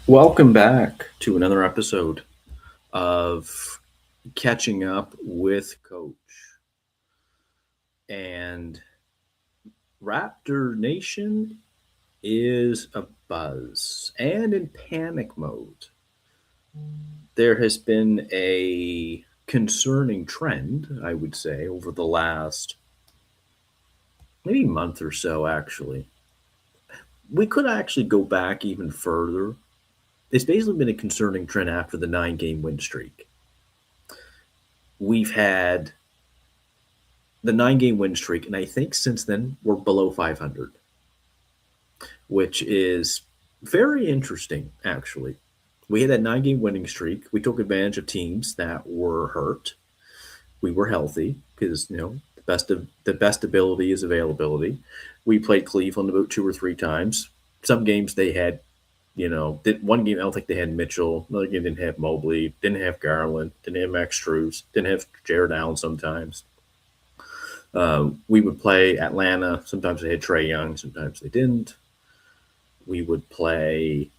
Welcome back to another episode of Catching Up with Coach. And Raptor Nation is a buzz and in panic mode. There has been a concerning trend, I would say, over the last maybe month or so, actually. We could actually go back even further. It's basically been a concerning trend after the 9 game win streak. We've had the 9 game win streak, and I think since then we're below 500, which is very interesting, actually. We had that 9 game winning streak. We took advantage of teams that were hurt. We were healthy because the best ability is availability. We played Cleveland about 2 or 3 times. Some games they had, one game I don't think they had Mitchell. Another game didn't have Mobley. Didn't have Garland. Didn't have Max Strus. Didn't have Jared Allen sometimes. We would play Atlanta. Sometimes they had Trae Young. Sometimes they didn't. We would play.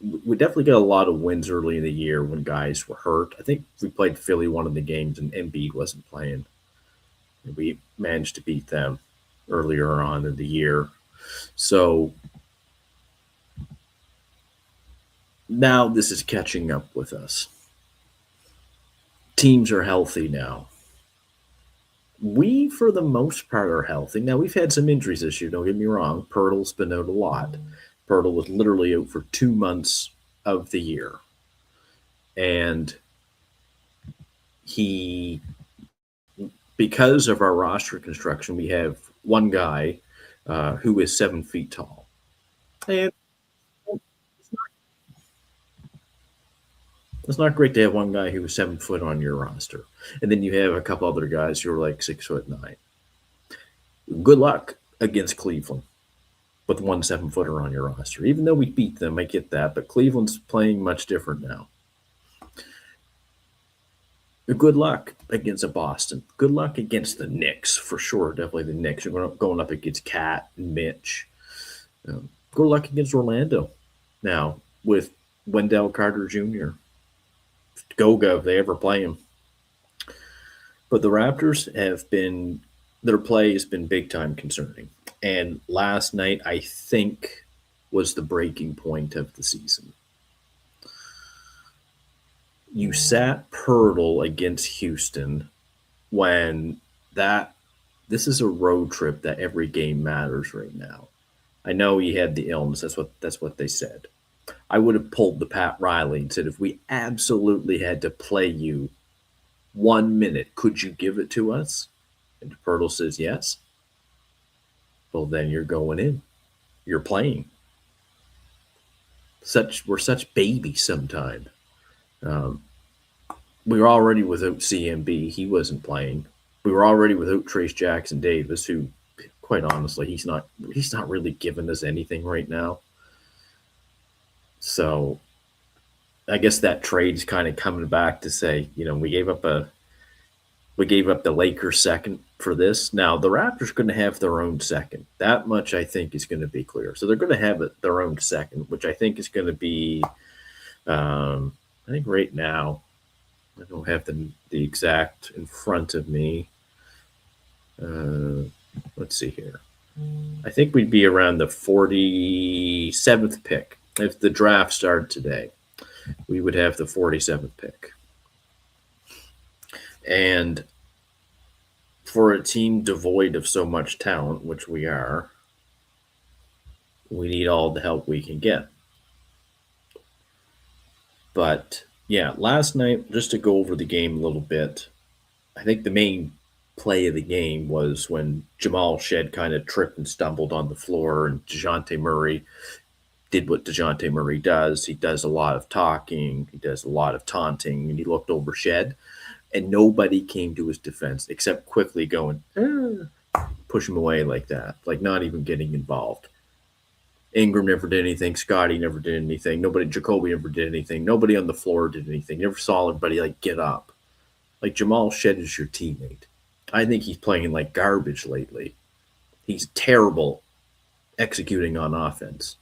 We definitely got a lot of wins early in the year when guys were hurt. I think we played Philly one of the games and Embiid wasn't playing. We managed to beat them earlier on in the year. So now this is catching up with us. Teams are healthy now. We, for the most part, are healthy. Now, we've had some injuries this year, don't get me wrong. Pirtle's been out a lot. Pirtle was literally out for 2 months of the year. And because of our roster construction, we have one guy who is 7 feet tall. And it's not great to have one guy who is 7 foot on your roster. And then you have a couple other guys who are like 6'9". Good luck against Cleveland with one 7-footer on your roster. Even though we beat them, I get that, but Cleveland's playing much different now. Good luck against a Boston. Good luck against the Knicks, for sure. Definitely the Knicks. You're going up against Cat and Mitch. Good luck against Orlando now with Wendell Carter Jr. Goga, if they ever play him. But the Raptors their play has been big time concerning. And last night, I think, was the breaking point of the season. You sat Pirtle against Houston when this is a road trip that every game matters right now. I know he had the illness. That's what they said. I would have pulled the Pat Riley and said, if we absolutely had to play you 1 minute, could you give it to us? And Pirtle says yes. Well, then you're going in. You're playing. We're such babies sometimes. We were already without CMB. He wasn't playing. We were already without Trace Jackson Davis, who, quite honestly, he's not really giving us anything right now. So I guess that trade's kind of coming back to say, we gave up the Lakers second for this. Now the Raptors are going to have their own second. That much I think is going to be clear. So they're going to have their own second, which I think is going to be, I think right now, I don't have the exact in front of me. Let's see here. I think we'd be around the 47th pick. If the draft started today, we would have the 47th pick. And for a team devoid of so much talent, which we are, we need all the help we can get. But yeah, last night, just to go over the game a little bit, I think the main play of the game was when Jamal Shed kind of tripped and stumbled on the floor, and DeJounte Murray did what DeJounte Murray does. He does a lot of talking, he does a lot of taunting, and he looked over Shed, and nobody came to his defense except quickly going, push him away like that, like not even getting involved. Ingram never did anything. Scotty never did anything. Jacoby never did anything. Nobody on the floor did anything. You never saw anybody like get up. Like Jamal Shed is your teammate. I think he's playing like garbage lately. He's terrible executing on offense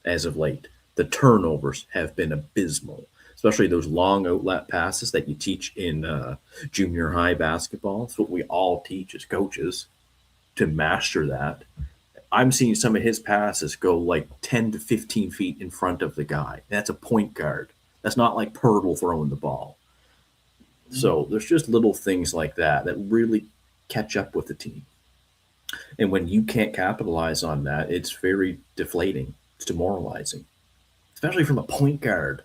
as of late. The turnovers have been abysmal, especially those long outlet passes that you teach in junior high basketball. It's what we all teach as coaches to master that. I'm seeing some of his passes go like 10 to 15 feet in front of the guy. That's a point guard. That's not like Pirtle throwing the ball. So there's just little things like that that really catch up with the team. And when you can't capitalize on that, it's very deflating. It's demoralizing, especially from a point guard.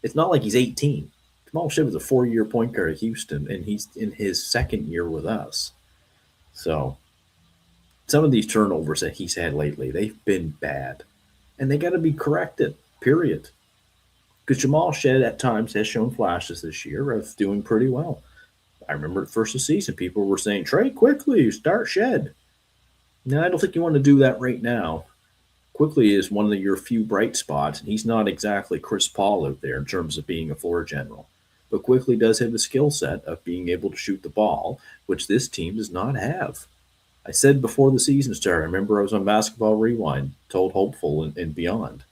It's not like he's 18. Jamal Shiv was a 4-year point guard at Houston, and he's in his second year with us. So some of these turnovers that he's had lately, they've been bad. And they got to be corrected, period. Because Jamal Shed at times has shown flashes this year of doing pretty well. I remember at first of the season, people were saying, trade quickly, start Shed. Now, I don't think you want to do that right now. Quickly is one of your few bright spots, and he's not exactly Chris Paul out there in terms of being a floor general. But Quickly does have the skill set of being able to shoot the ball, which this team does not have. I said before the season started, I remember I was on Basketball Rewind, told Hopeful and beyond.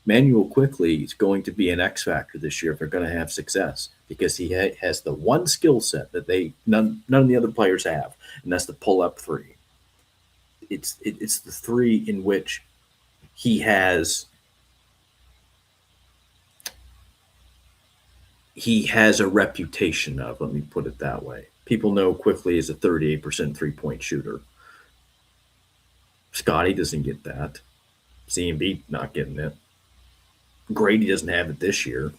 Manuel Quickly is going to be an X factor this year if they're going to have success because he has the one skill set that none of the other players have, and that's the pull up three. It's the three in which he has a reputation of. Let me put it that way. People know Quickly is a 38% 3-point shooter. Scotty doesn't get that. CMB not getting it. Grady doesn't have it this year.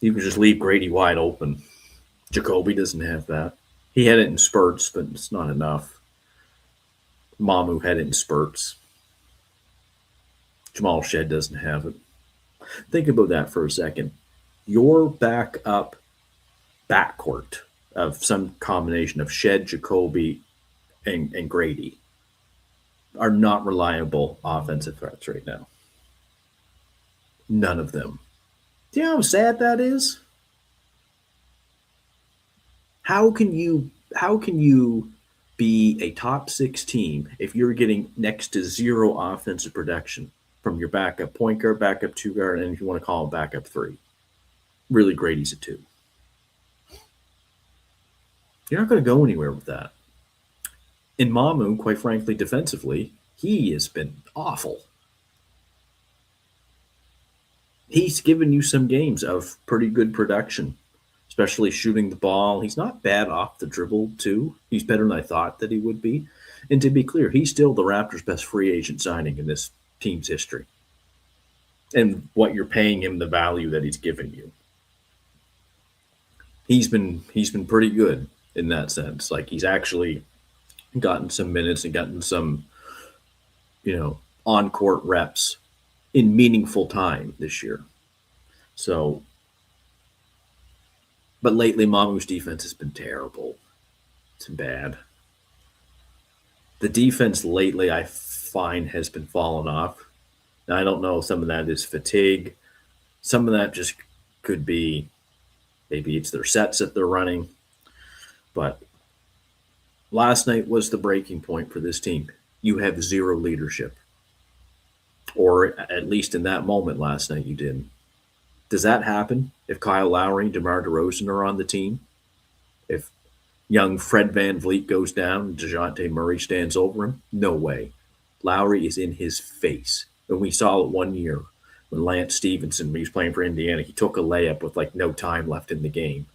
You can just leave Grady wide open. Jacoby doesn't have that. He had it in spurts, but it's not enough. Mamu had it in spurts. Jamal Shed doesn't have it. Think about that for a second. Your backup backcourt of some combination of Shed, Jacoby, and Grady are not reliable offensive threats right now. None of them. Do you know how sad that is? How can you be a top 6 team if you're getting next to zero offensive production from your backup point guard, backup 2 guard, and if you want to call him backup 3? Really, Grady's a 2. You're not going to go anywhere with that. In Mamu, quite frankly, defensively, he has been awful. He's given you some games of pretty good production, especially shooting the ball. He's not bad off the dribble, too. He's better than I thought that he would be. And to be clear, he's still the Raptors' best free agent signing in this team's history. And what you're paying him, the value that he's given you. He's been pretty good in that sense. Like he's actually gotten some minutes and gotten some, on court reps in meaningful time this year. So, but lately Mamu's defense has been terrible. It's bad. The defense lately I find has been falling off. Now I don't know, some of that is fatigue. Some of that just could be maybe it's their sets that they're running. But last night was the breaking point for this team. You have zero leadership. Or at least in that moment last night, you didn't. Does that happen if Kyle Lowry and DeMar DeRozan are on the team? If young Fred Van Vliet goes down and DeJounte Murray stands over him? No way. Lowry is in his face. And we saw it one year when Lance Stevenson, when he was playing for Indiana, he took a layup with like no time left in the game.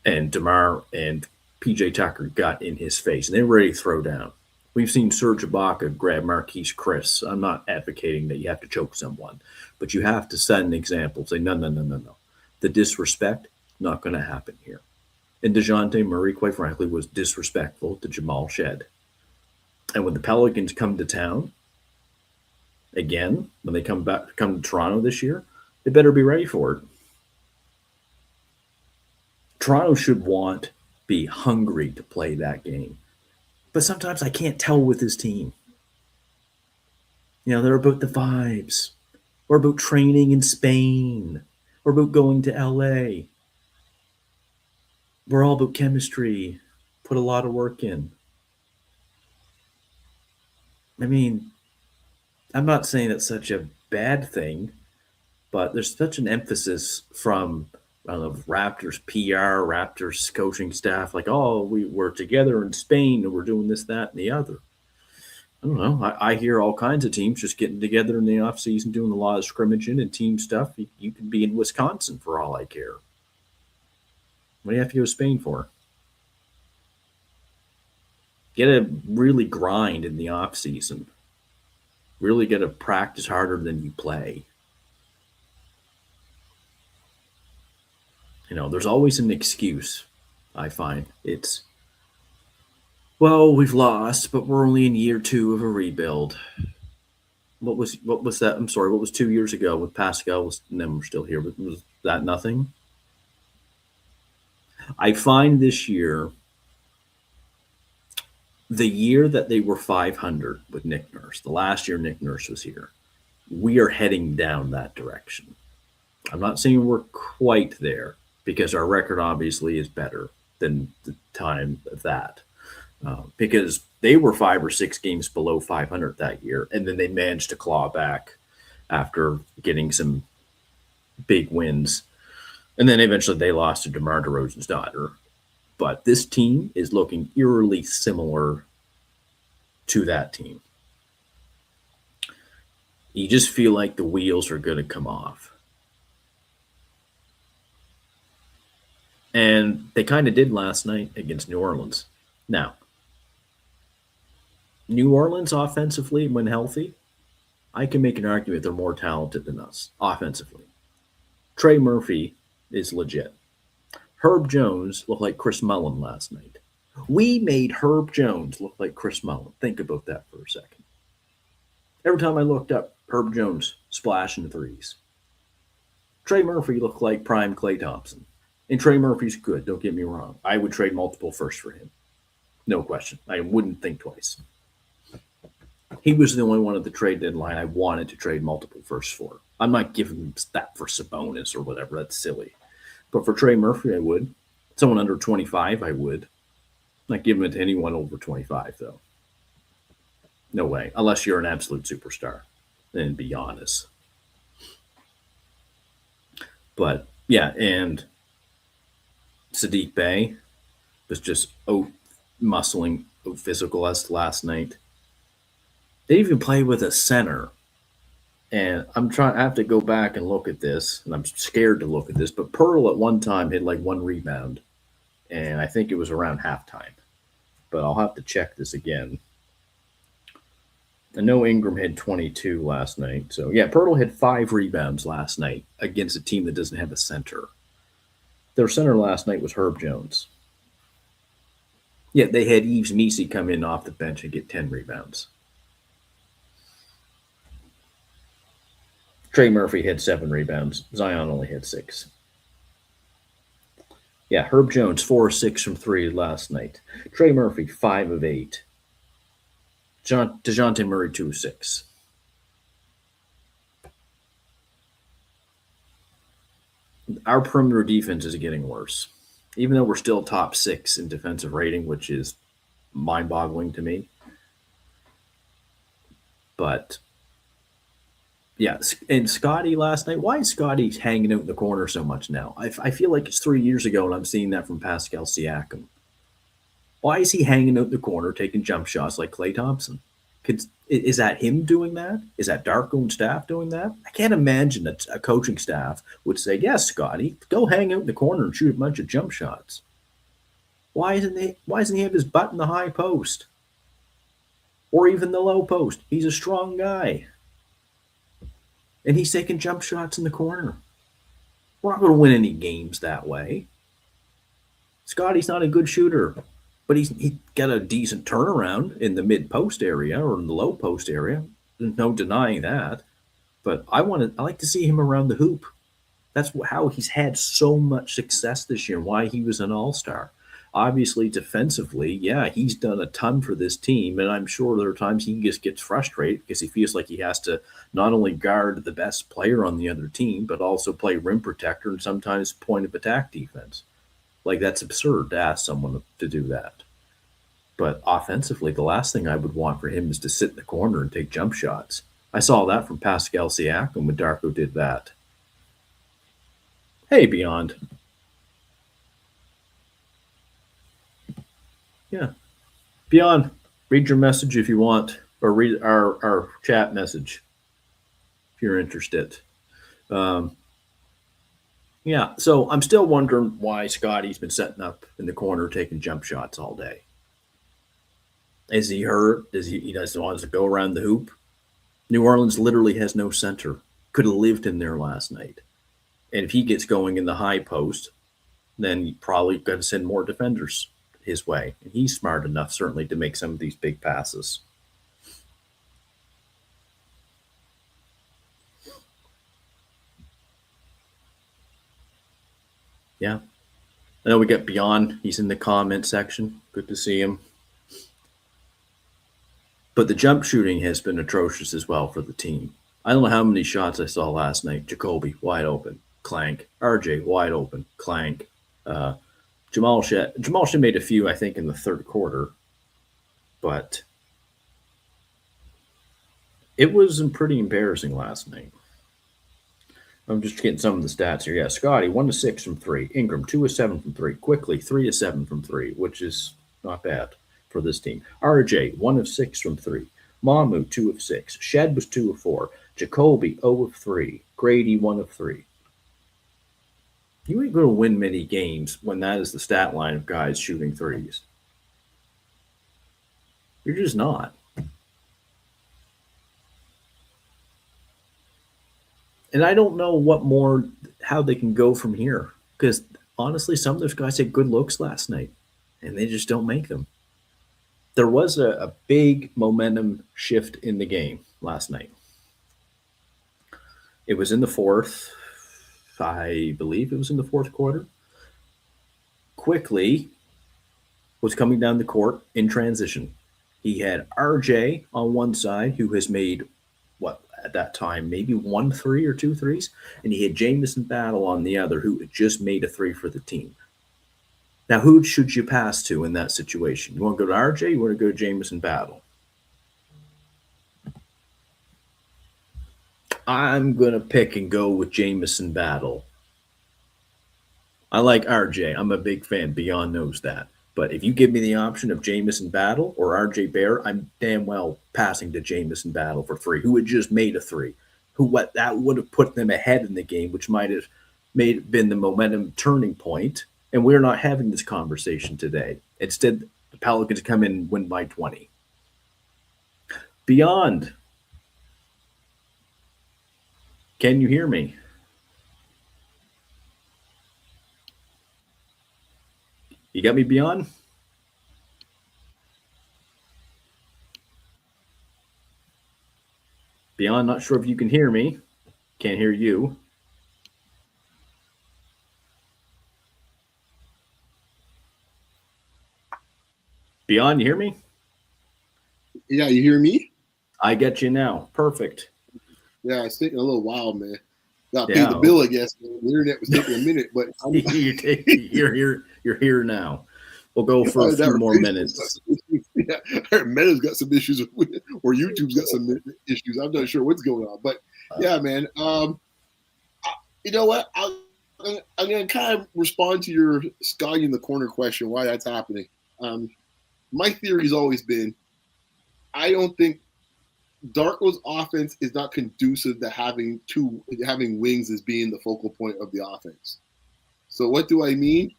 And DeMar and PJ Tucker got in his face, and they were ready to throw down. We've seen Serge Ibaka grab Marquise Chris. I'm not advocating that you have to choke someone, but you have to set an example. Say, no. The disrespect, not going to happen here. And DeJounte Murray, quite frankly, was disrespectful to Jamal Shed. And when the Pelicans come to town, again, when they come to Toronto this year, they better be ready for it. Toronto should be hungry to play that game. But sometimes I can't tell with his team. They're about the vibes. Or about training in Spain. Or about going to LA. We're all about chemistry. Put a lot of work in. I mean, I'm not saying that's such a bad thing, but there's such an emphasis from I don't know, Raptors PR, Raptors coaching staff, like, oh, we're together in Spain and we're doing this, that, and the other. I don't know. I hear all kinds of teams just getting together in the off season, doing a lot of scrimmaging and team stuff. You could be in Wisconsin for all I care. What do you have to go to Spain for? Get to really grind in the off season. Really get to practice harder than you play. There's always an excuse. I find it's, well, we've lost, but we're only in year 2 of a rebuild. What was that? I'm sorry. What was 2 years ago with Pascal? And then we're still here. Was that nothing? I find this year, the year that they were 500 with Nick Nurse, the last year Nick Nurse was here, we are heading down that direction. I'm not saying we're quite there because our record obviously is better than the time of that. Because they were 5 or 6 games below 500 that year, and then they managed to claw back after getting some big wins. And then eventually they lost to DeMar DeRozan's daughter. But this team is looking eerily similar to that team. You just feel like the wheels are going to come off. And they kind of did last night against New Orleans. Now, New Orleans offensively, when healthy, I can make an argument they're more talented than us offensively. Trey Murphy is legit. Herb Jones looked like Chris Mullin last night. We made Herb Jones look like Chris Mullin. Think about that for a second. Every time I looked up, Herb Jones splashing threes. Trey Murphy looked like prime Klay Thompson. And Trey Murphy's good, don't get me wrong. I would trade multiple firsts for him. No question. I wouldn't think twice. He was the only one at the trade deadline I wanted to trade multiple firsts for. I'm not giving him that for Sabonis or whatever. That's silly. But for Trey Murphy, I would. Someone under 25, I would. Not giving it to anyone over 25, though. No way. Unless you're an absolute superstar. Then be honest. But, yeah, and Sadiq Bey was just muscling, physical as last night. They even played with a center. And I have to go back and look at this, and I'm scared to look at this, but Pearl at one time had like 1 rebound, and I think it was around halftime. But I'll have to check this again. I know Ingram had 22 last night. So, yeah, Pearl had 5 rebounds last night against a team that doesn't have a center. Their center last night was Herb Jones. Yeah, they had Yves Missi come in off the bench and get 10 rebounds. Trey Murphy had 7 rebounds. Zion only had 6. Yeah, Herb Jones, 4 of 6 from 3 last night. Trey Murphy, 5 of 8. DeJounte Murray, 2 of 6. Our perimeter defense is getting worse. Even though we're still top 6 in defensive rating, which is mind-boggling to me. But yeah, and Scotty last night. Why is Scotty hanging out in the corner so much now? I feel like it's 3 years ago, and I'm seeing that from Pascal Siakam. Why is he hanging out in the corner taking jump shots like Klay Thompson? Is that him doing that? Is that Darko and staff doing that? I can't imagine that a coaching staff would say, yes, Scotty, go hang out in the corner and shoot a bunch of jump shots. Why doesn't he have his butt in the high post? Or even the low post? He's a strong guy. And he's taking jump shots in the corner. We're not going to win any games that way. Scotty's not a good shooter, but he's got a decent turnaround in the mid-post area or in the low post area. There's no denying that. But I like to see him around the hoop. That's how he's had so much success this year, why he was an all-star. Obviously, defensively, yeah, he's done a ton for this team, and I'm sure there are times he just gets frustrated because he feels like he has to not only guard the best player on the other team, but also play rim protector and sometimes point of attack defense. Like, that's absurd to ask someone to do that. But offensively, the last thing I would want for him is to sit in the corner and take jump shots. I saw that from Pascal Siakam when Darko did that. Hey, Beyond. Yeah. Beyond, read your message if you want, or read our chat message if you're interested. Um, yeah, so I'm still wondering why Scotty's been setting up in the corner taking jump shots all day. Is he hurt? Does he doesn't want to go around the hoop? New Orleans literally has no center. Could have lived in there last night. And if he gets going in the high post, then you probably got to send more defenders his way. And he's smart enough, certainly, to make some of these big passes. Yeah. I know we got Beyond. He's in the comment section. Good to see him. But the jump shooting has been atrocious as well for the team. I don't know how many shots I saw last night. Jacoby, wide open. Clank. RJ, wide open. Clank. Jamal Shea made a few, I think, in the third quarter. But it was pretty embarrassing last night. I'm just getting some of the stats here. Yeah, Scotty, 1 to 6 from 3. Ingram, 2 to 7 from 3. Quickly, 3 to 7 from 3, which is not bad for this team. RJ, 1 of 6 from 3. Mamu, 2 of 6. Shed was 2 of 4. Jacoby, 0 of 3. Grady, 1 of 3. You ain't going to win many games when that is the stat line of guys shooting threes. You're just not. And I don't know how they can go from here. Because honestly, some of those guys had good looks last night, and they just don't make them. There was a big momentum shift in the game last night. It was in the fourth. I believe it was in the fourth quarter. Quickly was coming down the court in transition. He had RJ on one side, who has made what at that time maybe 1 3 or 2 threes, and he had Jamison Battle on the other, who had just made a 3 for the team. Now, who should you pass to in that situation? You want to go to RJ? You want to go to Jamison Battle? I'm going to pick and go with Jamison Battle. I like RJ. I'm a big fan. Beyond knows that. But if you give me the option of Jamison Battle or RJ Bear, I'm damn well passing to Jamison Battle for 3, who had just made a 3. That would have put them ahead in the game, which might have been the momentum turning point. And we're not having this conversation today. Instead, the Pelicans come in and win by 20. Beyond. Can you hear me? You got me, Beyond? Beyond, not sure if you can hear me. Can't hear you. Beyond, you hear me? Yeah, you hear me? I get you now. Perfect. Yeah, it's taking a little while, man. Got to pay the bill, I guess. Man. The internet was taking a minute, but you're here. You're here now. We'll go for a few more minutes. Yeah, Meta's got some issues, or YouTube's got some issues. I'm not sure what's going on, but yeah, man. You know what? I'm going to kind of respond to your Scotty in the corner question. Why that's happening? My theory's always been, I don't think Darko's offense is not conducive to having wings as being the focal point of the offense. So what do I mean?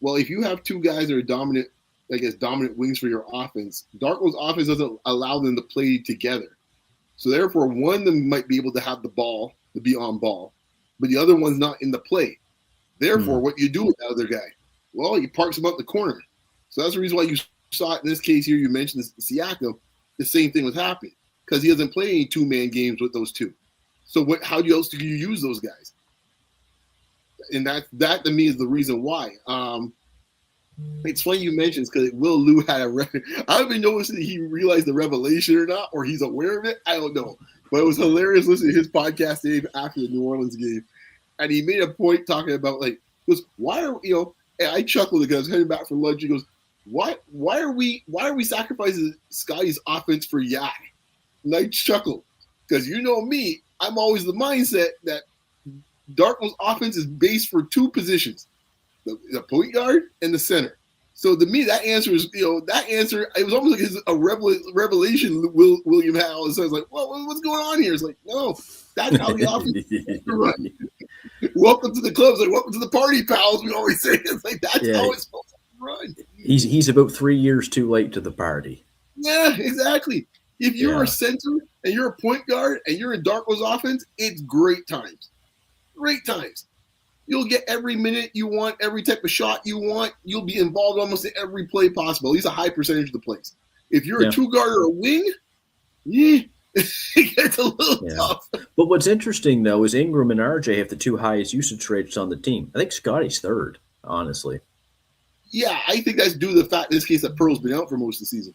Well, if you have two guys that are dominant wings for your offense, Darko's offense doesn't allow them to play together. So therefore, one of them might be able to have the ball, to be on ball, but the other one's not in the play. Therefore, what you do with that other guy? Well, you parks him up the corner. So that's the reason why you saw it in this case here. You mentioned Siakam. The same thing was happening because he doesn't play any two-man games with those two. So how else do you use those guys? And that to me is the reason why. It's funny you mentioned because Will Lou had I don't even know if he realized the revelation or not, or he's aware of it. I don't know. But it was hilarious listening to his podcast today after the New Orleans game. And he made a point talking about why are and I chuckled because I was heading back for lunch. He goes, why are we sacrificing Scotty's offense for Yak? And I chuckled Because you know me, I'm always the mindset that Darko's offense is based for two positions, the point guard and the center. So to me, that answer is, that answer, it was almost like a revelation, William Howell. So I was like, well, what's going on here? It's like, no, that's how the offense is to run. Welcome to the clubs, like welcome to the party, pals. We always say it's like that's Yeah, how it's supposed to run. he's about 3 years too late to the party. Yeah, exactly. If you're a Yeah, center and you're a point guard and you're in Darko's offense, it's great times. Great times. You'll get every minute you want, every type of shot you want. You'll be involved almost in every play possible, at least a high percentage of the plays. If you're a yeah, two guard or a wing, yeah, it gets a little yeah. tough. But what's interesting though is Ingram and RJ have the two highest usage rates on the team. I think Scotty's third, honestly. Yeah, I think that's due to the fact in this case that Pearl's been out for most of the season.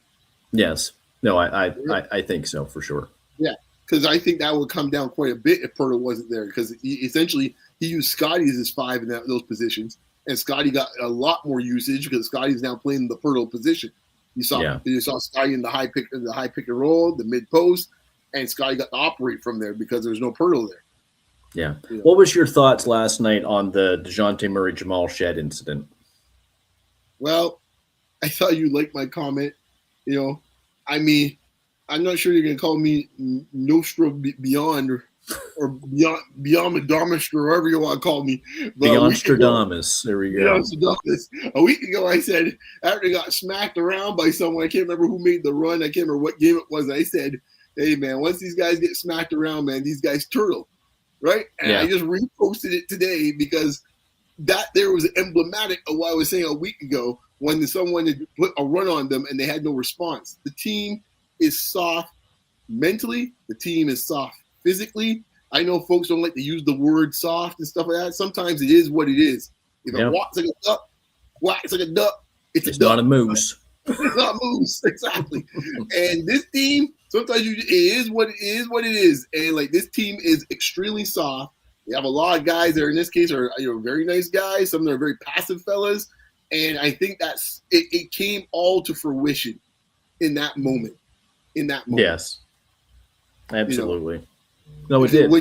Yes. No, I think so for sure. Yeah, because I think that would come down quite a bit if Pearl wasn't there. Because essentially he used Scotty as his five in those positions, and Scotty got a lot more usage because Scotty's now playing the Pearl position. Yeah, You saw Scotty in the high pick and roll, the mid post, and Scotty got to operate from there because there's no Pearl there. yeah. What was your thoughts last night on the DeJounte Murray Jamal Shed incident? Well, I thought you liked my comment. I mean, I'm not sure you're going to call me Nostra Beyond or Beyond Madamistra, or whatever you want to call me. But Beyondstradamus. There we go. A week ago, I said, after I got smacked around by someone, I can't remember who made the run. I can't remember what game it was. I said, hey, man, once these guys get smacked around, man, these guys turtle, right? And I just reposted it today because that there was emblematic of what I was saying a week ago when someone had put a run on them and they had no response. The team is soft mentally. The team is soft physically. I know folks don't like to use the word soft and stuff like that. Sometimes it is what it is. If it walks like a duck, quacks like a duck, it's a duck. Not a moose. It's not moose, exactly. And this team, sometimes it is what it is. And like this team is extremely soft. We have a lot of guys that are in this case are very nice guys. Some that are very passive fellas. And I think that's it came all to fruition in that moment. Yes. Absolutely. No, it did.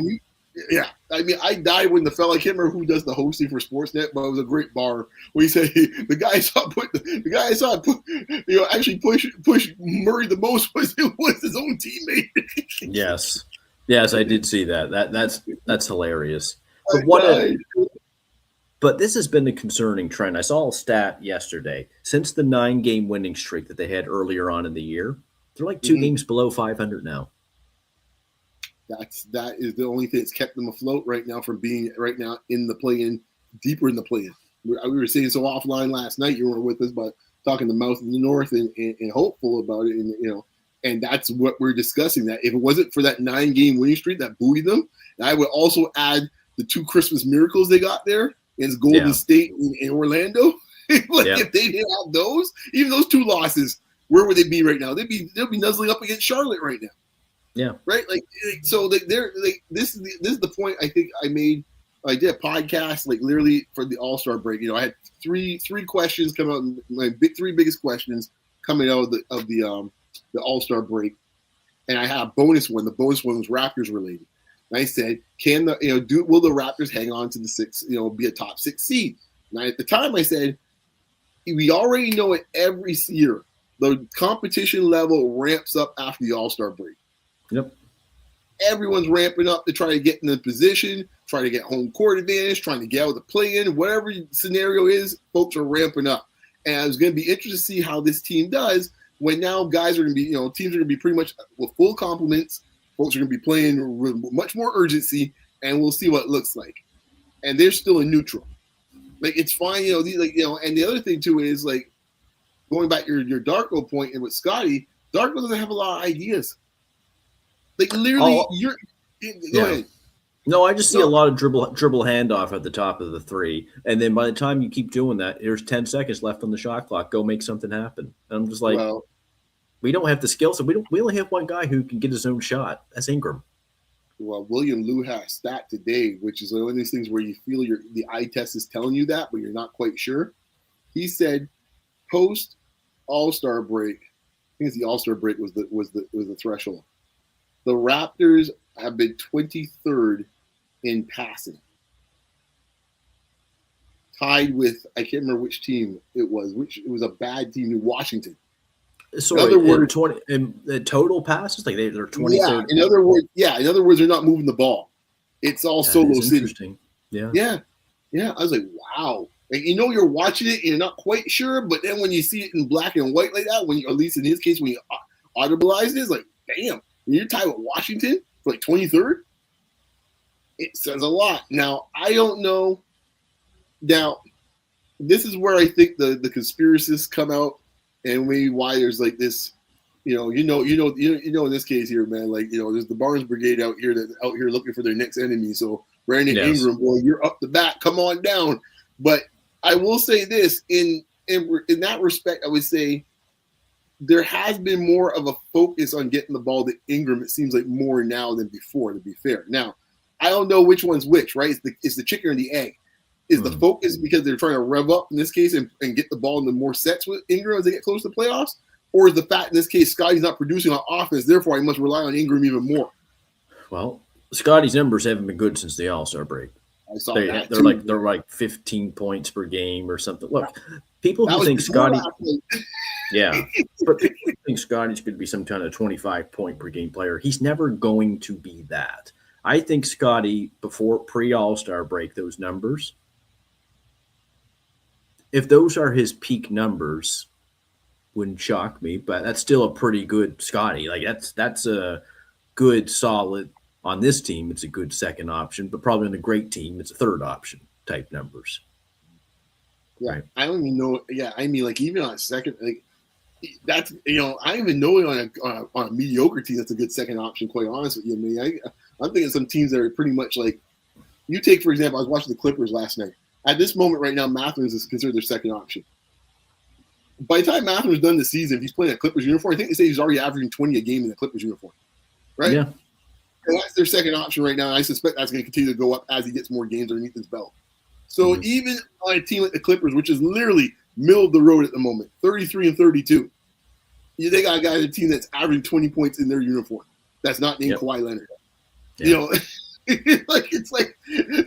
I mean, I died when the fella, I can't remember who does the hosting for Sportsnet, but it was a great bar where he said the guy I saw actually push Murray the most was his own teammate. Yes, I did see that. That's hilarious. But this has been a concerning trend. I saw a stat yesterday. Since the 9-game winning streak that they had earlier on in the year, they're like 2 games below 500 now. That is the only thing that's kept them afloat right now from being right now in the play-in, deeper in the play-in. We were saying so offline last night. You were with us, but talking the mouth of the North and hopeful about it, and that's what we're discussing. That if it wasn't for that 9-game winning streak that buoyed them, I would also add the 2 Christmas miracles they got there against Golden State and Orlando. If they didn't have those, even those 2 losses, where would they be right now? They'll be nuzzling up against Charlotte right now. Yeah. Right. This is the point I think I made. I did a podcast literally for the All-Star break. I had three questions come out. My 3 biggest questions coming out of the All-Star break, and I had a bonus one. The bonus one was Raptors related. And I said, will the Raptors hang on to the 6? Be a top 6 seed? And at the time I said, we already know it every year. The competition level ramps up after the All-Star break. Yep. Everyone's ramping up to try to get in the position, trying to get home court advantage, trying to get out of the play-in, whatever scenario is, folks are ramping up. And it's going to be interesting to see how this team does when now guys are going to be, teams are going to be pretty much with full complements. Folks are going to be playing with much more urgency, and we'll see what it looks like. And they're still in neutral. It's fine, and the other thing too is going back to your Darko point and with Scotty, Darko doesn't have a lot of ideas. Literally, go ahead. No, I just see a lot of dribble handoff at the top of the 3, and then by the time you keep doing that, there's 10 seconds left on the shot clock. Go make something happen. And I'm just like, we don't have the skill, so we only have one guy who can get his own shot. That's Ingram. Well, William Lou had a stat today, which is one of these things where you feel the eye test is telling you that, but you're not quite sure. He said post All-Star break, I think it's the All-Star break was the threshold. the Raptors have been 23rd in passing, tied with I can't remember which team it was. Which it was a bad team in Washington. In Sorry, other words, 20 in the total passes, like they're yeah. 23rd. In other words, they're not moving the ball. It's all That solo is city. interesting. Yeah. Yeah, yeah. I was like, wow. Like, you're watching it and you're not quite sure, but then when you see it in black and white like that, when you, at least in his case, when you audibilize it, it's like, damn, you're tied with Washington for like 23rd. It says a lot. Now, I don't know. Now, this is where I think the conspiracists come out, and maybe why there's like this, in this case here, man, like there's the Barnes Brigade out here that's out here looking for their next enemy. So Brandon Yes. Ingram, boy, you're up the bat, come on down. But I will say this in that respect, I would say there has been more of a focus on getting the ball to Ingram. It seems like more now than before. To be fair, now I don't know which one's which, right? It's the chicken or the egg. Is the focus because they're trying to rev up in this case and get the ball into more sets with Ingram as they get close to the playoffs? Or is the fact in this case Scotty's not producing on offense, therefore I must rely on Ingram even more? Well, Scotty's numbers haven't been good since the All-Star break. I saw that they're too. they're like 15 points per game or something. Look, people who think Scotty, yeah, but people who think Scotty's going to be some kind of 25-point per game player. He's never going to be that. I think Scotty, before pre-All-Star break, those numbers, if those are his peak numbers, wouldn't shock me. But that's still a pretty good Scotty. Like that's a good solid on this team. It's a good second option, but probably on a great team, it's a third option type numbers. Yeah, right. I don't even know. Yeah, I mean, like even on a second, like that's I don't even know on a mediocre team that's a good second option. Quite honest with you, I'm thinking some teams that are pretty much like you take for example. I was watching the Clippers last night. At this moment right now, Matthews is considered their second option. By the time Matthews is done the season, if he's playing a Clippers uniform, I think they say he's already averaging 20 a game in the Clippers uniform. Right? Yeah. And that's their second option right now. And I suspect that's going to continue to go up as he gets more games underneath his belt. So even on a team like the Clippers, which is literally middle of the road at the moment, 33 and 32, they got a guy on the team that's averaging 20 points in their uniform. That's not named Kawhi Leonard. Yeah. Like it's like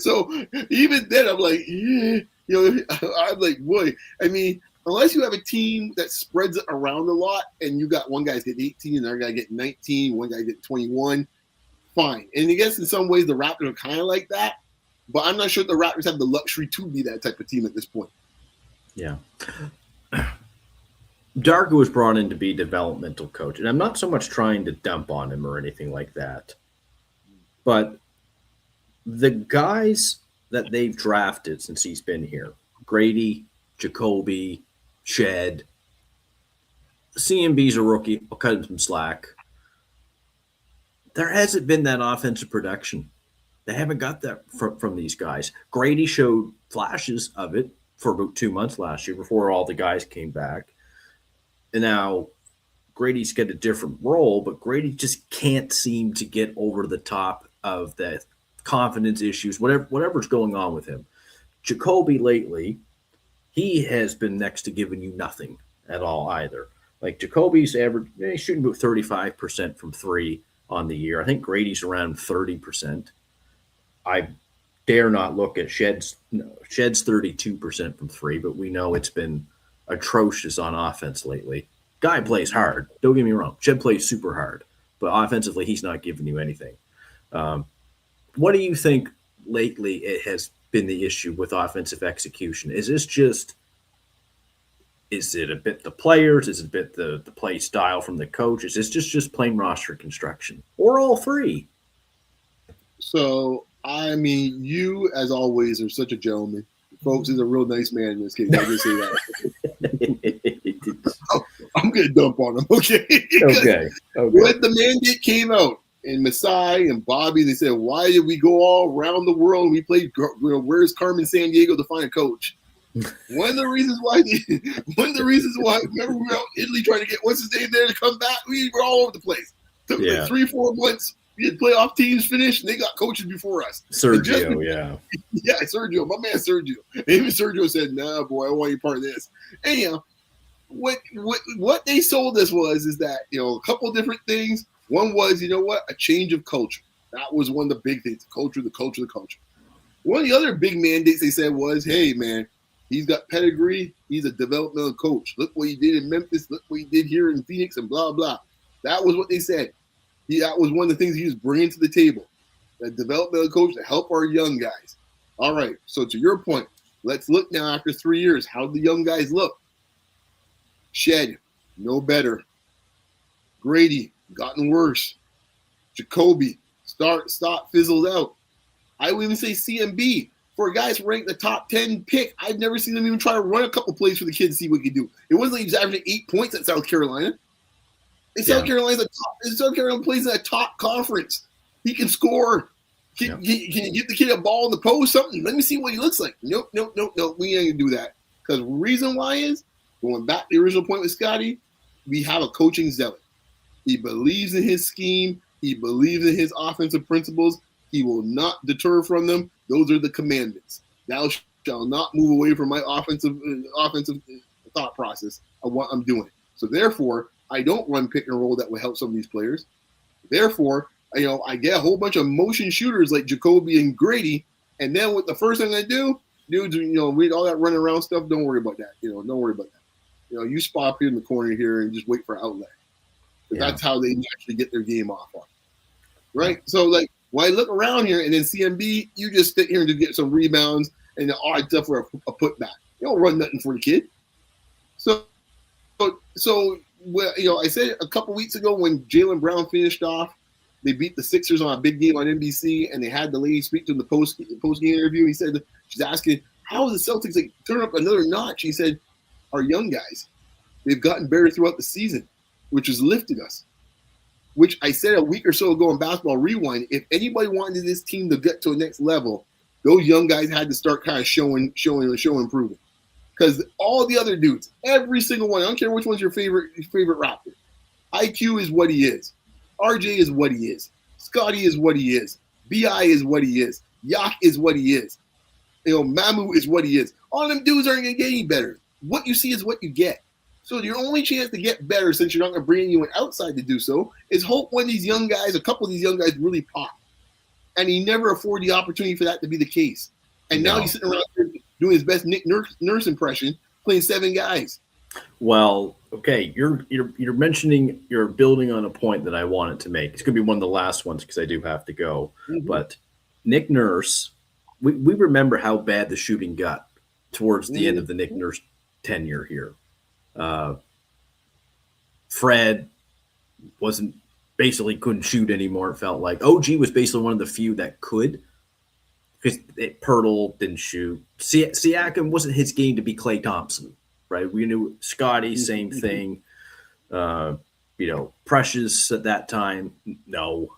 so. Even then, I'm like, I'm like, boy. I mean, unless you have a team that spreads it around a lot, and you got one guy's getting 18, another guy getting 19, one guy getting 21, fine. And I guess in some ways the Raptors are kind of like that, but I'm not sure if the Raptors have the luxury to be that type of team at this point. Yeah. Darko was brought in to be developmental coach, and I'm not so much trying to dump on him or anything like that, but the guys that they've drafted since he's been here, Grady, Jacoby, Shed, CMB's a rookie. I'll cut him some slack. There hasn't been that offensive production. They haven't got that from these guys. Grady showed flashes of it for about 2 months last year before all the guys came back. And now Grady's got a different role, but Grady just can't seem to get over the top of the confidence issues, whatever's going on with him. Jacoby lately, he has been next to giving you nothing at all either. Like Jacoby's average, he's shooting about 35% from three on the year. I think Grady's around 30%. I dare not look at Shed's 32% from three, but we know it's been atrocious on offense lately. Guy plays hard. Don't get me wrong. Shed plays super hard, but offensively, he's not giving you anything. What do you think lately it has been the issue with offensive execution? Is it a bit the players? Is it a bit the play style from the coach? Is this just plain roster construction? Or all three? So, I mean, you, as always, are such a gentleman. Folks, is a real nice man in this case. I just say that. I'm going to dump on him, okay? Okay. When the mandate came out, and Masai and Bobby, they said, why did we go all around the world and we played, where's Carmen Sandiego to find a coach? One of the reasons why, remember we were out in Italy trying to get what's his name there to come back? We were all over the place. Took like 3-4 months. We had playoff teams finished, and they got coaches before us. Sergio, Yeah, Sergio, my man Sergio. And even Sergio said, nah, boy, I want you part of this. Anyhow, what they sold us is that, a couple of different things. One was, you know what, a change of culture. That was one of the big things. The culture, the culture, the culture. One of the other big mandates they said was, hey, man, he's got pedigree. He's a developmental coach. Look what he did in Memphis. Look what he did here in Phoenix and blah, blah. That was what they said. That was one of the things he was bringing to the table. A developmental coach to help our young guys. All right, so to your point, let's look now after 3 years. How do the young guys look? Shed, no better. Grady, gotten worse. Jacoby, stop, fizzled out. I would even say CMB. For guys ranked the top 10 pick, I've never seen them even try to run a couple plays for the kid to see what he could do. It wasn't like he was averaging 8 points at South Carolina. And South Carolina plays in a top conference. He can score. Can you get the kid a ball in the post, something? Let me see what he looks like. Nope. We ain't going to do that. Because the reason why is, going back to the original point with Scotty, we have a coaching zealot. He believes in his scheme. He believes in his offensive principles. He will not deter from them. Those are the commandments. Thou shalt not move away from my offensive thought process of what I'm doing. So therefore, I don't run pick and roll that will help some of these players. Therefore, I get a whole bunch of motion shooters like Jacoby and Grady, and then what the first thing I do, dudes, read all that running around stuff. Don't worry about that. Don't worry about that. You spot up here in the corner here and just wait for an outlet. That's how they actually get their game off on. Right? So, when I look around here and then CMB, you just sit here and just get some rebounds and the odd stuff for a putback. You don't run nothing for the kid. So I said a couple weeks ago when Jaylen Brown finished off, they beat the Sixers on a big game on NBC, and they had the lady speak to him in the post-game interview. He said, she's asking, how is the Celtics turn up another notch? He said, our young guys, they've gotten better throughout the season, which has lifted us. Which I said a week or so ago in Basketball Rewind, if anybody wanted this team to get to a next level, those young guys had to start kind of showing improvement. Because all the other dudes, every single one, I don't care which one's your favorite Raptor. IQ is what he is. RJ is what he is. Scotty is what he is. BI is what he is. Yak is what he is. Mamu is what he is. All them dudes aren't going to get any better. What you see is what you get. So your only chance to get better, since you're not going to bring anyone outside to do so, is hope when these young guys, a couple of these young guys really pop. And he never afforded the opportunity for that to be the case. And now he's sitting around here doing his best Nick Nurse impression, playing 7 guys. Well, okay, you're building on a point that I wanted to make. It's going to be one of the last ones because I do have to go. Mm-hmm. But Nick Nurse, we remember how bad the shooting got towards the end of the Nick Nurse tenure here. Fred couldn't shoot anymore. It felt like OG was basically one of the few that could, because Pirtle didn't shoot. Siakam wasn't his game to be Klay Thompson, right? We knew Scotty, same thing. Precious at that time, no,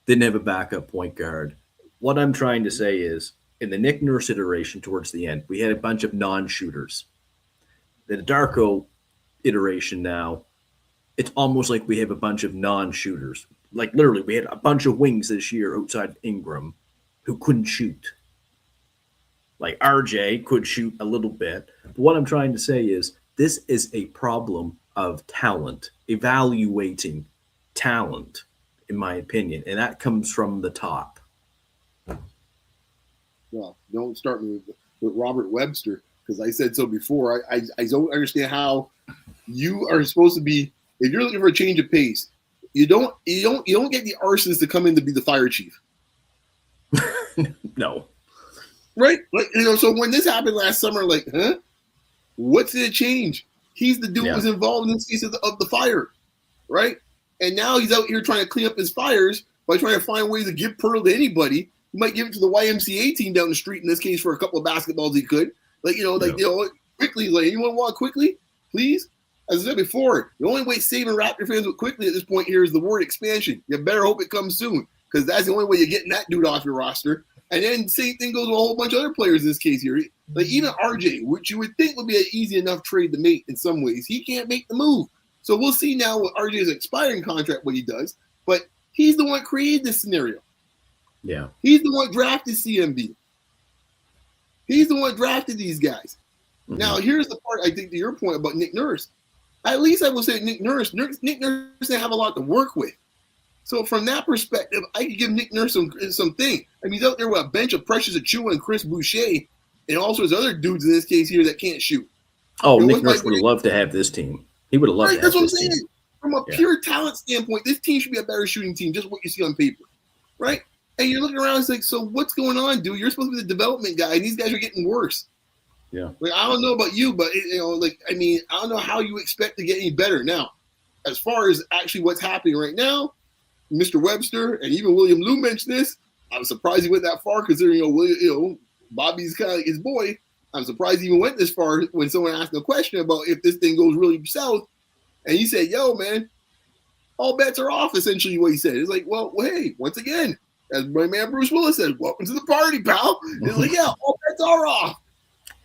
didn't have a backup point guard. What I'm trying to say is, in the Nick Nurse iteration towards the end, we had a bunch of non-shooters. The Darko iteration now, it's almost like we have a bunch of non-shooters. Like literally, we had a bunch of wings this year outside Ingram who couldn't shoot. Like RJ could shoot a little bit. But what I'm trying to say is this is a problem of talent, evaluating talent, in my opinion. And that comes from the top. Well, don't start me with Robert Webster, because I said so before. I don't understand how you are supposed to be. If you're looking for a change of pace, you don't get the arsonist to come in to be the fire chief. No. Right? So when this happened last summer, what's the change? He's the dude who was involved in this case of the fire, right? And now he's out here trying to clean up his fires by trying to find ways to give Pearl to anybody. He might give it to the YMCA team down the street in this case for a couple of basketballs he could. Quickly, anyone want quickly, please? As I said before, the only way saving Raptor fans with quickly at this point here is the word expansion. You better hope it comes soon, because that's the only way you're getting that dude off your roster. And then same thing goes with a whole bunch of other players in this case here. Like even RJ, which you would think would be an easy enough trade to make in some ways, he can't make the move. So we'll see now with RJ's expiring contract what he does. But he's the one that created this scenario. Yeah. He's the one that drafted CMB. He's the one that drafted these guys. Mm-hmm. Now, here's the part, I think, to your point about Nick Nurse. At least I will say Nick Nurse didn't have a lot to work with. So from that perspective, I could give Nick Nurse some thing. I mean, he's out there with a bench of Precious Achua and Chris Boucher, and all sorts of other dudes in this case here that can't shoot. Oh, You know, Nick what's my Nurse would have loved to have this team. He would have loved right? to That's have what I'm this team. saying. From a Yeah. pure talent standpoint, this team should be a better shooting team, just what you see on paper, right? And you're looking around, it's like, so what's going on, dude? You're supposed to be the development guy, and these guys are getting worse. Yeah. Like, I don't know about you, but I mean, I don't know how you expect to get any better. Now, as far as actually what's happening right now, Mr. Webster and even William Lou mentioned this. I'm surprised he went that far, considering Bobby's kind of like his boy. I'm surprised he even went this far when someone asked him a question about if this thing goes really south, and he said, "Yo, man, all bets are off." Essentially, what he said. It's like, well, hey, once again, as my man Bruce Willis said, "Welcome to the party, pal." It's like, yeah, all bets are off.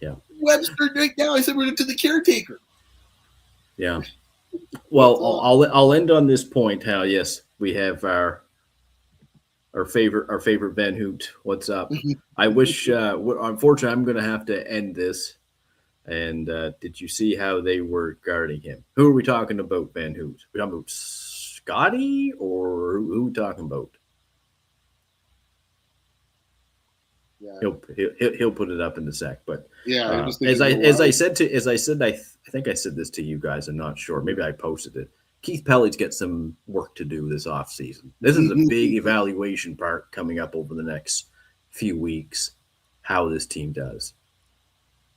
Yeah. Webster right now, I said we're to the caretaker. Yeah. Well, I'll end on this point. How yes, we have our favorite Van Hoot. What's up? I wish. Unfortunately, I'm going to have to end this. And did you see how they were guarding him? Who are we talking about, Van Hoot? Are we talking about Scotty, or who are we talking about? Yeah. He'll put it up in a sec. But yeah, as I said, I think I said this to you guys. I'm not sure. Maybe I posted it. Keith Pelly's got some work to do this off season. This is a big evaluation part coming up over the next few weeks. How this team does.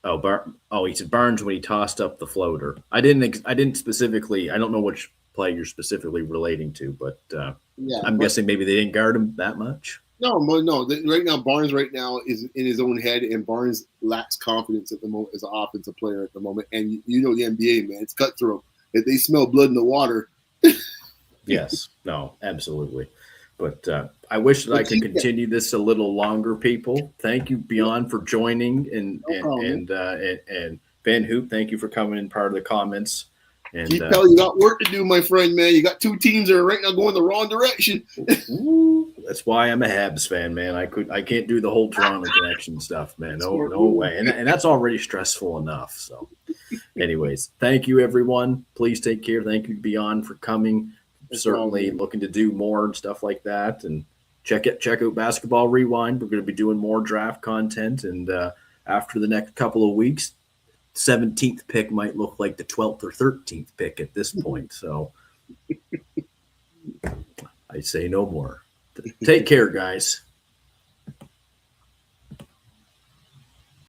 He said Barnes when he tossed up the floater. I didn't specifically. I don't know which play you're specifically relating to, but I'm guessing maybe they didn't guard him that much. No. Right now, Barnes is in his own head, and Barnes lacks confidence at the moment as an offensive player at the moment. And you know the NBA, man, it's cutthroat. If they smell blood in the water. Yes. No. Absolutely. But I wish that I could continue this a little longer. People, thank you, Beyond, for joining, and Van Hoop, thank you for coming in part of the comments. And Keith Pell, you got work to do, my friend, man. You got two teams that are right now going the wrong direction. That's why I'm a Habs fan, man. I can't do the whole Toronto connection stuff, man. No way. And that's already stressful enough. So, anyways, thank you, everyone. Please take care. Thank you, Beyond, for coming. Certainly looking to do more and stuff like that. And check out Basketball Rewind. We're going to be doing more draft content. And after the next couple of weeks, 17th pick might look like the 12th or 13th pick at this point. So I say no more. Take care, guys.